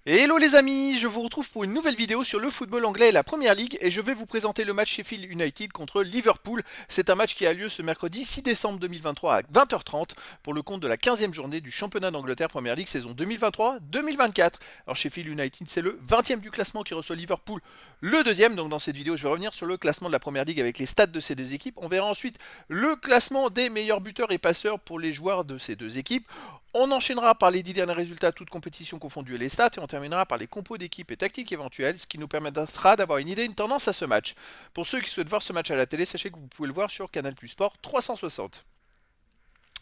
Hello les amis, je vous retrouve pour une nouvelle vidéo sur le football anglais et la Première Ligue et je vais vous présenter le match Sheffield United contre Liverpool. C'est un match qui a lieu ce mercredi 6 décembre 2023 à 20h30 pour le compte de la 15e journée du championnat d'Angleterre Première Ligue saison 2023-2024. Alors Sheffield United c'est le 20e du classement qui reçoit Liverpool le deuxième, donc dans cette vidéo je vais revenir sur le classement de la Première Ligue avec les stats de ces deux équipes. On verra ensuite le classement des meilleurs buteurs et passeurs pour les joueurs de ces deux équipes. On enchaînera par les 10 derniers résultats, toutes compétitions confondues et les stats, et on terminera par les compos d'équipe et tactiques éventuelles, ce qui nous permettra d'avoir une idée, une tendance à ce match. Pour ceux qui souhaitent voir ce match à la télé, sachez que vous pouvez le voir sur Canal Plus Sport 360.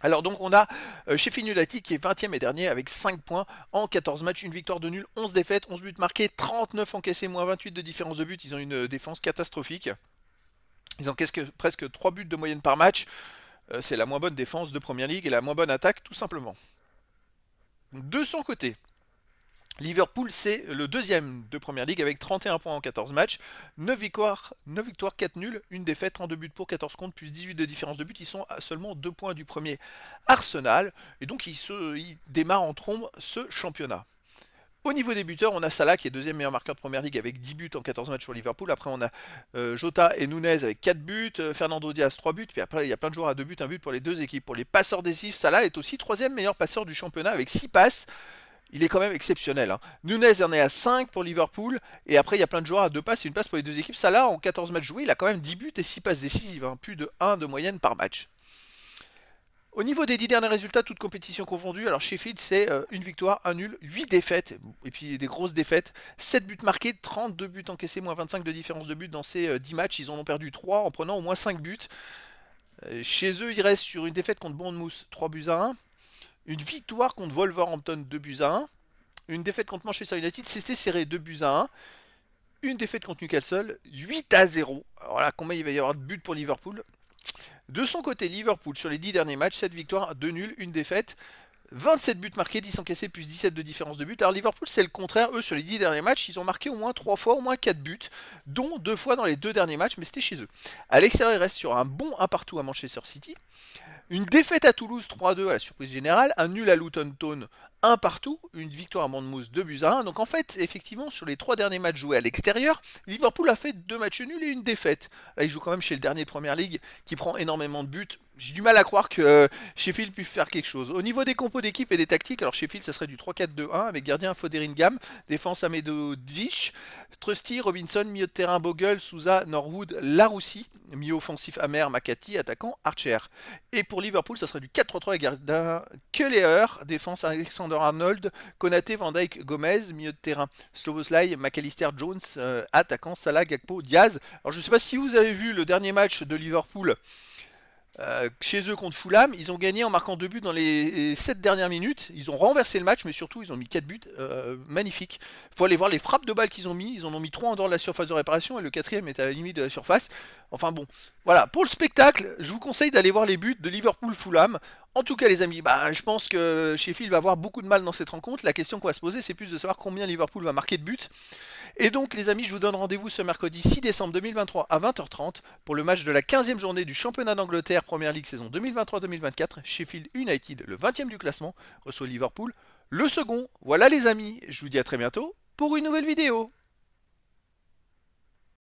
Alors donc on a Sheffield United qui est 20e et dernier avec 5 points en 14 matchs, une victoire de nul, 11 défaites, 11 buts marqués, 39 encaissés, moins 28 de différence de but. Ils ont une défense catastrophique. Ils encaissent presque 3 buts de moyenne par match. C'est la moins bonne défense de Première Ligue et la moins bonne attaque tout simplement. De son côté, Liverpool, c'est le deuxième de Première Ligue avec 31 points en 14 matchs, 9 victoires 4 nuls, une défaite, 32 buts pour 14 comptes, plus 18 de différence de but. Ils sont à seulement 2 points du premier Arsenal, et donc ils démarrent en trombe ce championnat. Au niveau des buteurs, on a Salah qui est deuxième meilleur marqueur de Première Ligue avec 10 buts en 14 matchs sur Liverpool. Après, on a Jota et Nunez avec 4 buts, Fernando Diaz 3 buts. Puis après, il y a plein de joueurs à 2 buts, 1 but pour les deux équipes. Pour les passeurs décisifs, Salah est aussi troisième meilleur passeur du championnat avec 6 passes. Il est quand même exceptionnel. Hein. Nunez en est à 5 pour Liverpool. Et après, il y a plein de joueurs à 2 passes et une passe pour les deux équipes. Salah, en 14 matchs joués, il a quand même 10 buts et 6 passes décisives. Hein, plus de 1 de moyenne par match. Au niveau des 10 derniers résultats, toutes compétitions confondues, alors Sheffield c'est une victoire, un nul, 8 défaites, et puis des grosses défaites, 7 buts marqués, 32 buts encaissés, moins 25 de différence de but dans ces 10 matchs, ils en ont perdu 3 en prenant au moins 5 buts. Chez eux, ils restent sur une défaite contre Bournemouth, 3 buts à 1, une victoire contre Wolverhampton, 2 buts à 1, une défaite contre Manchester United, c'était serré, 2 buts à 1, une défaite contre Newcastle, 8 à 0. Alors là, combien il va y avoir de buts pour Liverpool? De son côté, Liverpool, sur les 10 derniers matchs, 7 victoires, 2 nuls, une défaite. 27 buts marqués, 10 encaissés, plus 17 de différence de but. Alors Liverpool, c'est le contraire. Eux, sur les 10 derniers matchs, ils ont marqué au moins 3 fois, au moins 4 buts, dont 2 fois dans les 2 derniers matchs, mais c'était chez eux. À l'extérieur, ils restent sur un bon 1 partout à Manchester City. Une défaite à Toulouse 3-2 à la surprise générale, un nul à Luton Town 1 partout, une victoire à Bournemouth 2 buts à 1. Donc en fait, effectivement, sur les 3 derniers matchs joués à l'extérieur, Liverpool a fait 2 matchs nuls et une défaite. Là, il joue quand même chez le dernier de Première Ligue qui prend énormément de buts. J'ai du mal à croire que Sheffield puisse faire quelque chose. Au niveau des compos d'équipe et des tactiques, alors Sheffield, ça serait du 3-4-2-1 avec gardien Fotheringham, défense Amedo Dzich, Trusty, Robinson, milieu de terrain Bogle, Souza, Norwood, Laroussi, milieu offensif Amer, Makati, attaquant Archer. Et pour Liverpool, ça serait du 4-3-3 avec gardien Kelleher, défense Alexander Arnold, Konaté, Van Dijk, Gomez, milieu de terrain Sloboslai, McAllister, Jones, attaquant Salah, Gakpo, Diaz. Alors je ne sais pas si vous avez vu le dernier match de Liverpool chez eux contre Fulham, ils ont gagné en marquant 2 buts dans les 7 dernières minutes. Ils ont renversé le match, mais surtout ils ont mis 4 buts magnifiques. Il faut aller voir les frappes de balles qu'ils ont mis. Ils en ont mis 3 en dehors de la surface de réparation et le quatrième est à la limite de la surface. Enfin bon, voilà. Pour le spectacle, je vous conseille d'aller voir les buts de Liverpool-Fulham. En tout cas, les amis, je pense que Sheffield va avoir beaucoup de mal dans cette rencontre. La question qu'on va se poser, c'est plus de savoir combien Liverpool va marquer de buts. Et donc, les amis, je vous donne rendez-vous ce mercredi 6 décembre 2023 à 20h30 pour le match de la 15e journée du championnat d'Angleterre Première Ligue saison 2023-2024. Sheffield United, le 20e du classement, reçoit Liverpool, le second. Voilà, les amis, je vous dis à très bientôt pour une nouvelle vidéo.